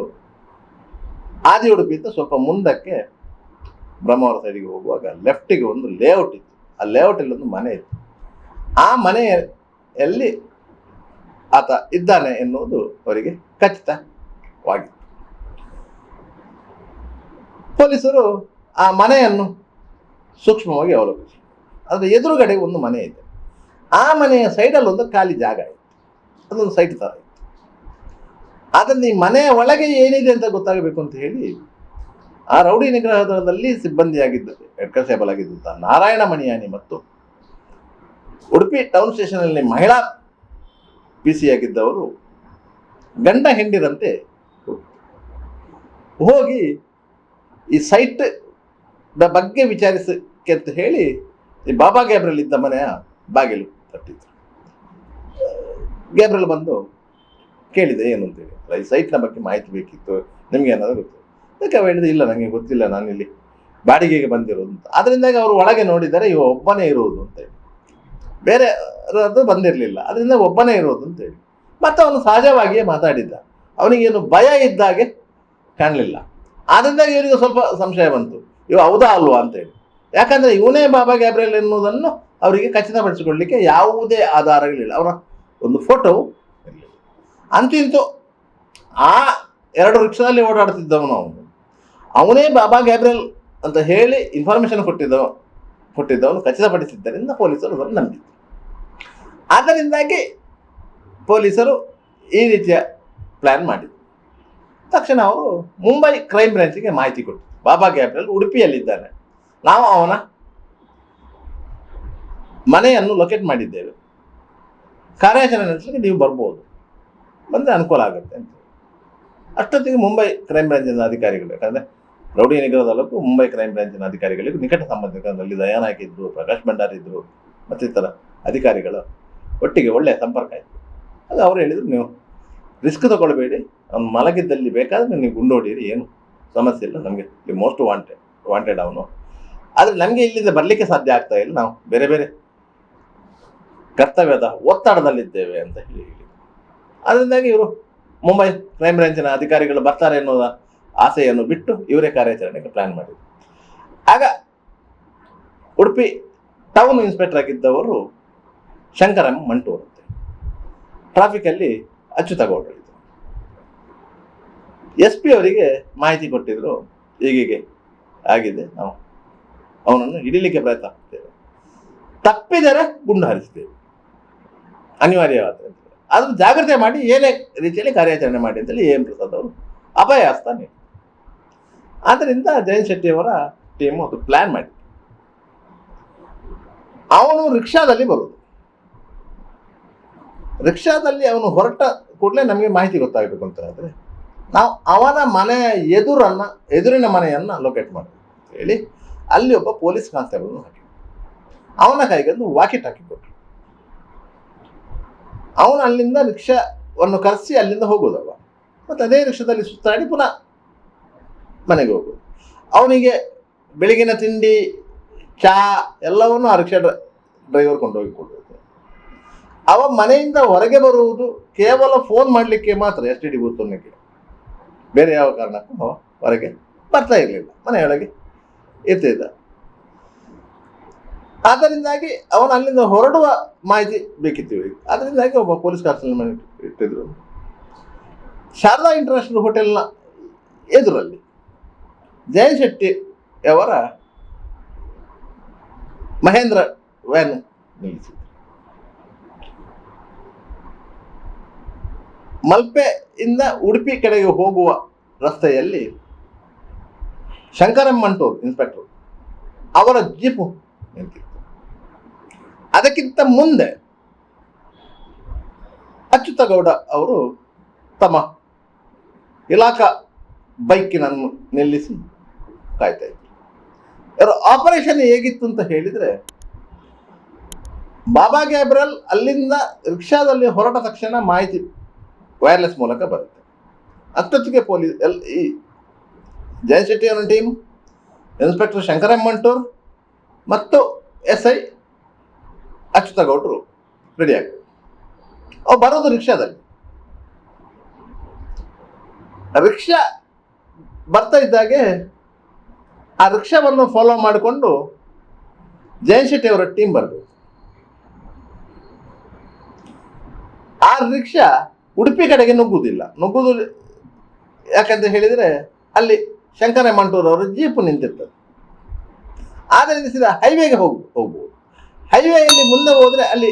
B: ಆದಿ ಉಡುಪಿಯಿಂದ ಸ್ವಲ್ಪ ಮುಂದಕ್ಕೆ ಬ್ರಹ್ಮಾವರ ಸೈಡಿಗೆ ಹೋಗುವಾಗ ಲೆಫ್ಟಿಗೆ ಒಂದು ಲೇಔಟ್ ಇತ್ತು. ಆ ಲೇಔಟಲ್ಲಿ ಒಂದು ಮನೆ ಇತ್ತು. ಆ ಮನೆಯಲ್ಲಿ ಆತ ಇದ್ದಾನೆ ಎನ್ನುವುದು ಅವರಿಗೆ ಖಚಿತವಾಗಿತ್ತು. ಪೊಲೀಸರು ಆ ಮನೆಯನ್ನು ಸೂಕ್ಷ್ಮವಾಗಿ ಅವಲೋಕಿಸಿ, ಅದರ ಎದುರುಗಡೆ ಒಂದು ಮನೆ ಇದೆ. ಆ ಮನೆಯ ಸೈಡಲ್ಲಿ ಒಂದು ಖಾಲಿ ಜಾಗ ಇತ್ತು. ಅದೊಂದು ಸೈಟ್ ಥರ ಇತ್ತು. ಅದನ್ನು ಈ ಮನೆಯ ಒಳಗೆ ಏನಿದೆ ಅಂತ ಗೊತ್ತಾಗಬೇಕು ಅಂತ ಹೇಳಿ ಆ ರೌಡಿ ನಿಗ್ರಹ ದಳದಲ್ಲಿ ಸಿಬ್ಬಂದಿಯಾಗಿದ್ದರು, ಹೆಡ್ ಕಾನ್ಸ್ಟೇಬಲ್ ಆಗಿದ್ದಂಥ ನಾರಾಯಣ ಮಣಿಯಾನಿ ಮತ್ತು ಉಡುಪಿ ಟೌನ್ ಸ್ಟೇಷನಲ್ಲಿ ಮಹಿಳಾ ಪಿ ಸಿ ಆಗಿದ್ದವರು ಗಂಡ ಹೆಂಡಿರಂತೆ ಹೋಗಿ ಈ ಸೈಟ್ ಬಗ್ಗೆ ವಿಚಾರಿಸಕ್ಕೆ ಅಂತ ಹೇಳಿ ಈ ಬಾಬಾ ಗ್ಯಾಬ್ರಿಯಲ್ ಇದ್ದ ಮನೆಯ ಬಾಗಿಲು ತಟ್ಟಿದ್ರು. ಗ್ಯಾಬ್ರಿಯಲ್ ಬಂದು ಕೇಳಿದೆ ಏನು ಅಂತೇಳಿ, ಈ ಸೈಟ್ನ ಬಗ್ಗೆ ಮಾಹಿತಿ ಬೇಕಿತ್ತು, ನಿಮ್ಗೆ ಏನಾದರೂ ಗೊತ್ತು? ಅದಕ್ಕೆ ಅವ ಹೇಳಿದೆ, ಇಲ್ಲ ನನಗೆ ಗೊತ್ತಿಲ್ಲ, ನಾನಿಲ್ಲಿ ಬಾಡಿಗೆಗೆ ಬಂದಿರೋದು ಅಂತ. ಅದರಿಂದಾಗಿ ಅವರು ಒಳಗೆ ನೋಡಿದರೆ ಇವ ಒಬ್ಬನೇ ಇರುವುದು ಅಂತೇಳಿ, ಬೇರೆ ಅದು ಬಂದಿರಲಿಲ್ಲ, ಅದರಿಂದ ಒಬ್ಬನೇ ಇರೋದು ಅಂತೇಳಿ. ಮತ್ತು ಅವನು ಸಹಜವಾಗಿಯೇ ಮಾತಾಡಿದ್ದ, ಅವನಿಗೇನು ಭಯ ಇದ್ದಾಗೆ ಕಾಣಲಿಲ್ಲ. ಆದ್ರಿಂದಾಗಿ ಇವರಿಗೆ ಸ್ವಲ್ಪ ಸಂಶಯ ಬಂತು, ಇವ ಹೌದಾ ಅಲ್ವಾ ಅಂತೇಳಿ. ಯಾಕಂದರೆ ಇವನೇ ಬಾಬಾ ಗ್ಯಾಬ್ರಿಯಲ್ ಎನ್ನುವುದನ್ನು ಅವರಿಗೆ ಖಚಿತಪಡಿಸಿಕೊಳ್ಳಲಿಕ್ಕೆ ಯಾವುದೇ ಆಧಾರಗಳಿಲ್ಲ, ಅವರ ಒಂದು ಫೋಟೋವು ಇರಲಿಲ್ಲ. ಅಂತೂ ಆ 2 ರಿಕ್ಷಾದಲ್ಲಿ ಓಡಾಡ್ತಿದ್ದವನು ಅವನೇ ಬಾಬಾ ಗ್ಯಾಬ್ರಿಯಲ್ ಅಂತ ಹೇಳಿ ಇನ್ಫಾರ್ಮೇಶನ್ ಕೊಟ್ಟಿದ್ದವನು ಖಚಿತಪಡಿಸಿದ್ದರಿಂದ ಪೊಲೀಸರು ಅದನ್ನು ನಂಬಿದ್ರು. ಆದ್ದರಿಂದಾಗಿ ಪೊಲೀಸರು ಈ ರೀತಿಯ ಪ್ಲ್ಯಾನ್ ಮಾಡಿದರು. ತಕ್ಷಣ ಅವರು ಮುಂಬೈ ಕ್ರೈಮ್ ಬ್ರಾಂಚಿಗೆ ಮಾಹಿತಿ ಕೊಟ್ಟರು, ಬಾಬಾ ಗ್ಯಾಬ್ರಿಯಲ್ ಉಡುಪಿಯಲ್ಲಿದ್ದಾನೆ, ನಾವು ಅವನ ಮನೆಯನ್ನು ಲೊಕೇಟ್ ಮಾಡಿದ್ದೇವೆ, ಕಾರ್ಯಾಚರಣೆ ನಡೆಸಲಿಕ್ಕೆ ನೀವು ಬರ್ಬೋದು, ಬಂದರೆ ಅನುಕೂಲ ಆಗುತ್ತೆ ಅಂತ. ಅಷ್ಟೊತ್ತಿಗೆ ಮುಂಬೈ ಕ್ರೈಮ್ ಬ್ರಾಂಚಿನ ಅಧಿಕಾರಿಗಳು, ಯಾಕಂದರೆ ರೌಡಿ ನಿಗ್ರಹ ದಳಕ್ಕೂ ಮುಂಬೈ ಕ್ರೈಮ್ ಬ್ರಾಂಚಿನ ಅಧಿಕಾರಿಗಳಿಗೂ ನಿಕಟ ಸಂಬಂಧಿಕರಲ್ಲಿ ದಯಾನಾಯಕ್ ಇದ್ದರು, ಪ್ರಕಾಶ್ ಭಂಡಾರಿ ಇದ್ದರು, ಮತ್ತಿತರ ಅಧಿಕಾರಿಗಳು ಒಟ್ಟಿಗೆ ಒಳ್ಳೆಯ ಸಂಪರ್ಕ ಇತ್ತು. ಅದು ಅವರು ಹೇಳಿದರು, ನೀವು ರಿಸ್ಕ್ ತಗೊಳ್ಬೇಡಿ, ಅವ್ನು ಮಲಗಿದ್ದಲ್ಲಿ ಬೇಕಾದರೆ ನೀವು ಗುಂಡೋಡಿರಿ, ಏನು ಸಮಸ್ಯೆ ಇಲ್ಲ, ನಮಗೆ ಮೋಸ್ಟ್ ವಾಂಟೆಡ್ ಅವನು. ಆದರೆ ನಮಗೆ ಇಲ್ಲಿಂದ ಬರಲಿಕ್ಕೆ ಸಾಧ್ಯ ಆಗ್ತಾ ಇಲ್ಲ, ನಾವು ಬೇರೆ ಬೇರೆ ಕರ್ತವ್ಯದ ಒತ್ತಡದಲ್ಲಿದ್ದೇವೆ ಅಂತ ಹೇಳಿ. ಅದರಿಂದಾಗಿ ಇವರು ಮುಂಬೈ ಕ್ರೈಮ್ ಬ್ರಾಂಚಿನ ಅಧಿಕಾರಿಗಳು ಬರ್ತಾರೆ ಎನ್ನುವ ಆಸೆಯನ್ನು ಬಿಟ್ಟು ಇವರೇ ಕಾರ್ಯಾಚರಣೆಗೆ ಪ್ಲಾನ್ ಮಾಡಿದರು. ಆಗ ಉಡುಪಿ ಟೌನ್ ಇನ್ಸ್ಪೆಕ್ಟರ್ ಆಗಿದ್ದವರು ಶಂಕರಂ ಮಂಟೂರ್ ಅಂತ, ಟ್ರಾಫಿಕಲ್ಲಿ ಅಚ್ಚುತಗೌಡರು ಇದ್ದರು. SP ಅವರಿಗೆ ಮಾಹಿತಿ ಕೊಟ್ಟಿದ್ರು, ಹೀಗೆ ಆಗಿದೆ, ನಾವು ಅವನನ್ನು ಹಿಡಿಲಿಕ್ಕೆ ಪ್ರಯತ್ನ ಮಾಡ್ತೇವೆ, ತಪ್ಪಿದರೆ ಗುಂಡು ಹಾರಿಸ್ತೇವೆ, ಅನಿವಾರ್ಯವಾದ ಅದನ್ನು ಜಾಗ್ರತೆ ಮಾಡಿ ಏನೇ ರೀತಿಯಲ್ಲಿ ಕಾರ್ಯಾಚರಣೆ ಮಾಡಿ ಅಂತೇಳಿ AM ಪ್ರಸಾದ್ ಅವರು ಅಭಯ ಹಸ್ತಾನೆ. ಆದ್ದರಿಂದ ಜಯಂತ್ ಶೆಟ್ಟಿಯವರ ಟೀಮು ಅದು ಪ್ಲ್ಯಾನ್ ಮಾಡಿ ಅವನು ರಿಕ್ಷಾದಲ್ಲಿ ಬರುವುದು. ರಿಕ್ಷಾದಲ್ಲಿ ಅವನು ಹೊರಟ ಕೂಡಲೇ ನಮಗೆ ಮಾಹಿತಿ ಗೊತ್ತಾಗಬೇಕು ಅಂತ ಹೇಳಿದ್ರೆ ನಾವು ಅವನ ಮನೆಯ ಎದುರಿನ ಮನೆಯನ್ನು ಲೊಕೇಟ್ ಮಾಡಬೇಕು ಅಂತ ಹೇಳಿ ಅಲ್ಲಿ ಒಬ್ಬ ಪೊಲೀಸ್ ಕಾನ್ಸ್ಟೇಬಲ್ನ ಹಾಕಿ ಅವನ ಕೈಗೆ ಒಂದು ವಾಕಿ ಟಾಕಿ ಕೊಟ್ಟರು. ಅವನು ಅಲ್ಲಿಂದ ರಿಕ್ಷಾವನ್ನು ಕರೆಸಿ ಅಲ್ಲಿಂದ ಹೋಗೋದವ, ಮತ್ತು ಅದೇ ರಿಕ್ಷಾದಲ್ಲಿ ಸುತ್ತಾಡಿ ಪುನಃ ಮನೆಗೆ ಹೋಗೋದು. ಅವನಿಗೆ ಬೆಳಗಿನ ತಿಂಡಿ, ಚಹಾ ಎಲ್ಲವನ್ನು ಆ ರಿಕ್ಷಾ ಡ್ರೈವರ್ ಕೊಂಡೋಗಿ ಕೊಡೋದು. ಅವ ಮನೆಯಿಂದ ಹೊರಗೆ ಬರುವುದು ಕೇವಲ ಫೋನ್ ಮಾಡಲಿಕ್ಕೆ ಮಾತ್ರ, STD ಬೂತೊಂದಕ್ಕೆ, ಬೇರೆ ಯಾವ ಕಾರಣಕ್ಕೂ ಹೊರಗೆ ಬರ್ತಾ ಇರಲಿಲ್ಲ, ಮನೆಯೊಳಗೆ ಇರ್ತಿದ್ದ. ಅದರಿಂದಾಗಿ ಅವನು ಅಲ್ಲಿಂದ ಹೊರಡುವ ಮಾಹಿತಿ ಬೇಕಿತ್ತು ಇವರಿಗೆ. ಅದರಿಂದಾಗಿ ಒಬ್ಬ ಪೊಲೀಸ್ ಕಾನ್ಸ್ಟೇಬಲ್ ಇಟ್ಟಿದ್ರು. ಶಾರದಾ ಇಂಟರ್ನ್ಯಾಷನಲ್ ಹೋಟೆಲ್ನ ಎದುರಲ್ಲಿ ಜಯಂತ್ ಶೆಟ್ಟಿಯವರ ಮಹೇಂದ್ರ ವ್ಯಾನ್ ನಿಲ್ಲಿಸಿದ್ರು. ಮಲ್ಪೆಯಿಂದ ಉಡುಪಿ ಕಡೆಗೆ ಹೋಗುವ ರಸ್ತೆಯಲ್ಲಿ ಶಂಕರಂ ಮಂಟೂರ್ ಇನ್ಸ್ಪೆಕ್ಟರ್ ಅವರ ಜೀಪು ನಿಂತಿತ್ತು. ಅದಕ್ಕಿಂತ ಮುಂದೆ ಅಚ್ಯುತಗೌಡ ಅವರು ತಮ್ಮ ಇಲಾಖಾ ಬೈಕಿನನ್ನು ನಿಲ್ಲಿಸಿ ಕಾಯ್ತಾ ಇದ್ರು. ಇವರ ಆಪರೇಷನ್ ಹೇಗಿತ್ತು ಅಂತ ಹೇಳಿದರೆ, ಬಾಬಾ ಗ್ಯಾಬ್ರಿಯಲ್ ಅಲ್ಲಿಂದ ರಿಕ್ಷಾದಲ್ಲಿ ಹೊರಟ ತಕ್ಷಣ ಮಾಹಿತಿ ವೈರ್ಲೆಸ್ ಮೂಲಕ ಬರುತ್ತೆ. ಅಷ್ಟೊತ್ತಿಗೆ ಈ ಜಯಂತ್ ಶೆಟ್ಟಿಯವರ ಟೀಮ್, ಇನ್ಸ್ಪೆಕ್ಟರ್ ಶಂಕರಂ ಮಂಟೂರ್ ಮತ್ತು SI ಅಚ್ಯುತಗೌಡರು ರೆಡಿ ಆಗ್ತದೆ. ಅವು ಬರೋದು ರಿಕ್ಷಾದಲ್ಲಿ. ರಿಕ್ಷಾ ಬರ್ತಾ ಇದ್ದಾಗೆ ಆ ರಿಕ್ಷಾವನ್ನು ಫಾಲೋ ಮಾಡಿಕೊಂಡು ಜಯಂತ್ ಶೆಟ್ಟಿಯವರ ಟೀಮ್ ಬರಬೇಕು. ಆ ರಿಕ್ಷಾ ಉಡುಪಿ ಕಡೆಗೆ ನುಗ್ಗುವುದು ಯಾಕಂತ ಹೇಳಿದರೆ ಅಲ್ಲಿ ಶಂಕರಂ ಮಂಟೂರ್ ಅವರ ಜೀಪು ನಿಂತಿರ್ತದೆ. ಆದ್ದರಿಂದ ಸೀದಾ ಹೈವೇಗೆ ಹೋಗ್ಬೋದು. ಹೈವೇಯಲ್ಲಿ ಮುಂದೆ ಹೋದರೆ ಅಲ್ಲಿ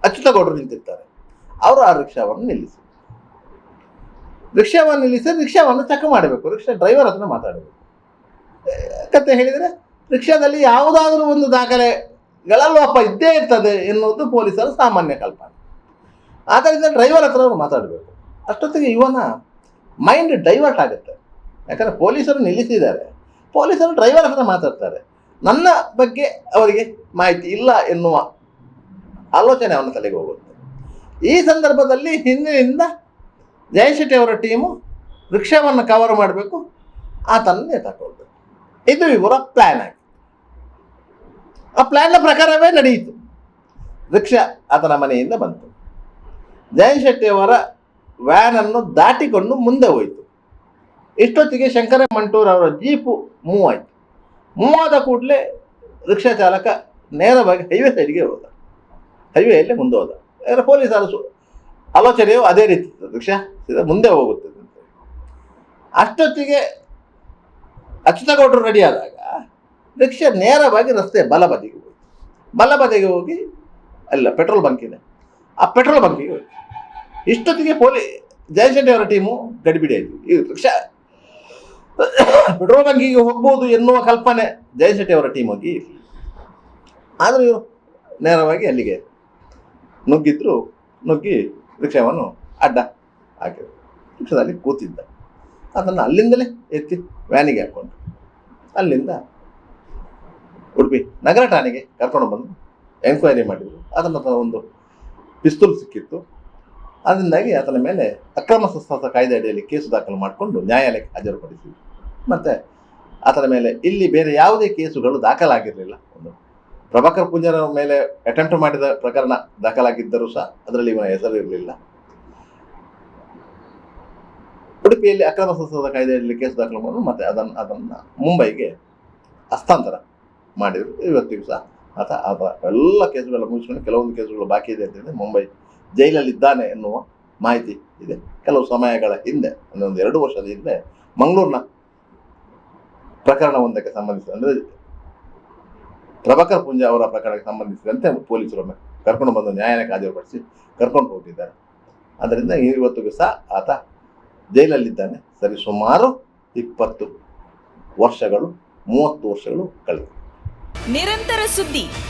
B: ಅಚ್ಯುತಗೌಡರು ನಿಂತಿರ್ತಾರೆ. ಅವರು ಆ ರಿಕ್ಷಾವನ್ನು ನಿಲ್ಲಿಸಿ ರಿಕ್ಷಾವನ್ನು ಚೆಕ್ ಮಾಡಬೇಕು, ರಿಕ್ಷಾ ಡ್ರೈವರ್ ಹತ್ರ ಮಾತಾಡಬೇಕು. ಯಾಕಂತ ಹೇಳಿದರೆ ರಿಕ್ಷಾದಲ್ಲಿ ಯಾವುದಾದ್ರೂ ಒಂದು ದಾಖಲೆಗಳಲ್ಲಪ್ಪ ಇದ್ದೇ ಇರ್ತದೆ ಎನ್ನುವುದು ಪೊಲೀಸರ ಸಾಮಾನ್ಯ ಕಲ್ಪನೆ. ಆದ್ದರಿಂದ ಡ್ರೈವರ್ ಹತ್ರ ಅವರು ಮಾತಾಡಬೇಕು. ಅಷ್ಟೊತ್ತಿಗೆ ಇವನ ಮೈಂಡ್ ಡೈವರ್ಟ್ ಆಗುತ್ತೆ. ಯಾಕಂದರೆ ಪೊಲೀಸರು ನಿಲ್ಲಿಸಿದ್ದಾರೆ, ಪೊಲೀಸರು ಡ್ರೈವರ್ ಹತ್ರ ಮಾತಾಡ್ತಾರೆ, ನನ್ನ ಬಗ್ಗೆ ಅವರಿಗೆ ಮಾಹಿತಿ ಇಲ್ಲ ಎನ್ನುವ ಆಲೋಚನೆ ಅವನ ತಲೆಗೆ ಹೋಗುತ್ತೆ. ಈ ಸಂದರ್ಭದಲ್ಲಿ ಹಿಂದಿನಿಂದ ಜಯಶೆಟ್ಟಿ ಅವರ ಟೀಮು ರಿಕ್ಷಾವನ್ನು ಕವರ್ ಮಾಡಬೇಕು, ಆತನನ್ನೇ ತಗೊಳ್ಬೇಕು. ಇದು ಇವರ ಪ್ಲ್ಯಾನ್ ಆಗಿ ಆ ಪ್ಲ್ಯಾನ್ನ ಪ್ರಕಾರವೇ ನಡೆಯಿತು. ರಿಕ್ಷಾ ಆತನ ಮನೆಯಿಂದ ಬಂತು, ಜಯಶೆಟ್ಟಿ ಅವರ ವ್ಯಾನನ್ನು ದಾಟಿಕೊಂಡು ಮುಂದೆ ಹೋಯಿತು. ಇಷ್ಟೊತ್ತಿಗೆ ಶಂಕರ ಮಂಟೂರ್ ಅವರ ಜೀಪು ಮೂವ್ ಆಯಿತು. ಮೂವ್ ಆದ ಕೂಡಲೇ ರಿಕ್ಷಾ ಚಾಲಕ ನೇರವಾಗಿ ಹೈವೇ ಸೈಡ್ಗೆ ಹೋದ, ಹೈವೇಯಲ್ಲಿ ಮುಂದೆ ಹೋದ. ಯಾಕಂದರೆ ಪೊಲೀಸರ ಆಲೋಚನೆಯು ಅದೇ ರೀತಿ ಇತ್ತು, ರಿಕ್ಷಾ ಮುಂದೆ ಹೋಗುತ್ತದೆ ಅಂತ. ಅಷ್ಟೊತ್ತಿಗೆ ಅಚ್ಯುತಗೌಡರು ರೆಡಿ ಆದಾಗ ರಿಕ್ಷಾ ನೇರವಾಗಿ ರಸ್ತೆ ಬಲಬದಿಗೆ ಹೋಯಿತು. ಬಲಬದಿಗೆ ಹೋಗಿ ಅಲ್ಲ ಪೆಟ್ರೋಲ್ ಬಂಕಿದೆ, ಆ ಪೆಟ್ರೋಲ್ ಬಂಕಿಗೆ ಹೋಯಿತು. ಇಷ್ಟೊತ್ತಿಗೆ ಜಯಶೆಟ್ಟಿ ಅವರ ಟೀಮು ಗಡಿಬಿಡಿ ಆಯಿತು. ಈ ರಿಕ್ಷಾ ಪೆಟ್ರೋಲ್ ಬಂಕಿಗೆ ಹೋಗ್ಬೋದು ಎನ್ನುವ ಕಲ್ಪನೆ ಜಯಶೆಟ್ಟಿ ಅವರ ಟೀಮ್ ಹೋಗಿ ಇರಲಿ. ಆದರೂ ಇವರು ನೇರವಾಗಿ ಅಲ್ಲಿಗೆ ನುಗ್ಗಿ ರಿಕ್ಷಾವನ್ನು ಅಡ್ಡ ಹಾಕಿದರು. ರಿಕ್ಷಾದಲ್ಲಿ ಕೂತಿದ್ದ, ಅದನ್ನು ಅಲ್ಲಿಂದಲೇ ಎತ್ತಿ ವ್ಯಾನಿಗೆ ಹಾಕ್ಕೊಂಡು ಅಲ್ಲಿಂದ ಉಡುಪಿ ನಗರ ಠಾಣೆಗೆ ಕರ್ಕೊಂಡು ಬಂದು ಎಂಕ್ವೈರಿ ಮಾಡಿದರು. ಅದನ್ನು ಒಂದು ಪಿಸ್ತೂಲ್ ಸಿಕ್ಕಿತ್ತು, ಅದರಿಂದಾಗಿ ಆತನ ಮೇಲೆ ಅಕ್ರಮ ಶಸ್ತ್ರಾಸ್ತ್ರ ಕಾಯ್ದೆ ಅಡಿಯಲ್ಲಿ ಕೇಸು ದಾಖಲು ಮಾಡಿಕೊಂಡು ನ್ಯಾಯಾಲಯಕ್ಕೆ ಹಾಜರುಪಡಿಸಿದ್ರು. ಮತ್ತು ಆತನ ಮೇಲೆ ಇಲ್ಲಿ ಬೇರೆ ಯಾವುದೇ ಕೇಸುಗಳು ದಾಖಲಾಗಿರಲಿಲ್ಲ. ಒಂದು ಪ್ರಭಾಕರ್ ಪೂಂಜಾರ ಮೇಲೆ ಅಟೆಂಪ್ಟ್ ಮಾಡಿದ ಪ್ರಕರಣ ದಾಖಲಾಗಿದ್ದರೂ ಸಹ ಅದರಲ್ಲಿ ಇವನ ಹೆಸರು ಇರಲಿಲ್ಲ. ಉಡುಪಿಯಲ್ಲಿ ಅಕ್ರಮ ಶಸ್ತ್ರಾಸ್ತ್ರ ಕಾಯ್ದೆಯಲ್ಲಿ ಕೇಸು ದಾಖಲು ಮಾಡಿದ್ರು, ಮತ್ತು ಅದನ್ನು ಮುಂಬೈಗೆ ಹಸ್ತಾಂತರ ಮಾಡಿದರು. ಇವತ್ತಿಗೂ ಸಹ ಆತ ಎಲ್ಲ ಕೇಸುಗಳ ಮುಗಿಸ್ಕೊಂಡು ಕೆಲವೊಂದು ಕೇಸುಗಳು ಬಾಕಿ ಇದೆ ಅಂತಂದರೆ ಮುಂಬೈ ಜೈಲಲ್ಲಿದ್ದಾನೆ ಎನ್ನುವ ಮಾಹಿತಿ ಇದೆ. ಕೆಲವು ಸಮಯಗಳ ಹಿಂದೆ, ಒಂದು 2 ವರ್ಷದ ಹಿಂದೆ ಮಂಗಳೂರಿನ ಪ್ರಕರಣವೊಂದಕ್ಕೆ ಸಂಬಂಧಿಸಿದ, ಅಂದರೆ ಪ್ರಭಾಕರ್ ಪೂಂಜಾ ಅವರ ಪ್ರಕರಣಕ್ಕೆ ಸಂಬಂಧಿಸಿದಂತೆ ಪೊಲೀಸರು ಕರ್ಕೊಂಡು ಬಂದು ನ್ಯಾಯಾಲಯಕ್ಕೆ ಹಾಜರುಪಡಿಸಿ ಕರ್ಕೊಂಡು ಹೋಗಿದ್ದಾರೆ. ಆದ್ದರಿಂದ ಇವತ್ತಿಗೂ ಸಹ ಆತ ಜೈಲಲ್ಲಿದ್ದಾನೆ. ಸರಿ ಸುಮಾರು 20 ವರ್ಷಗಳು 30 ವರ್ಷಗಳು ಕಳೆದು.
A: ನಿರಂತರ ಸುದ್ದಿ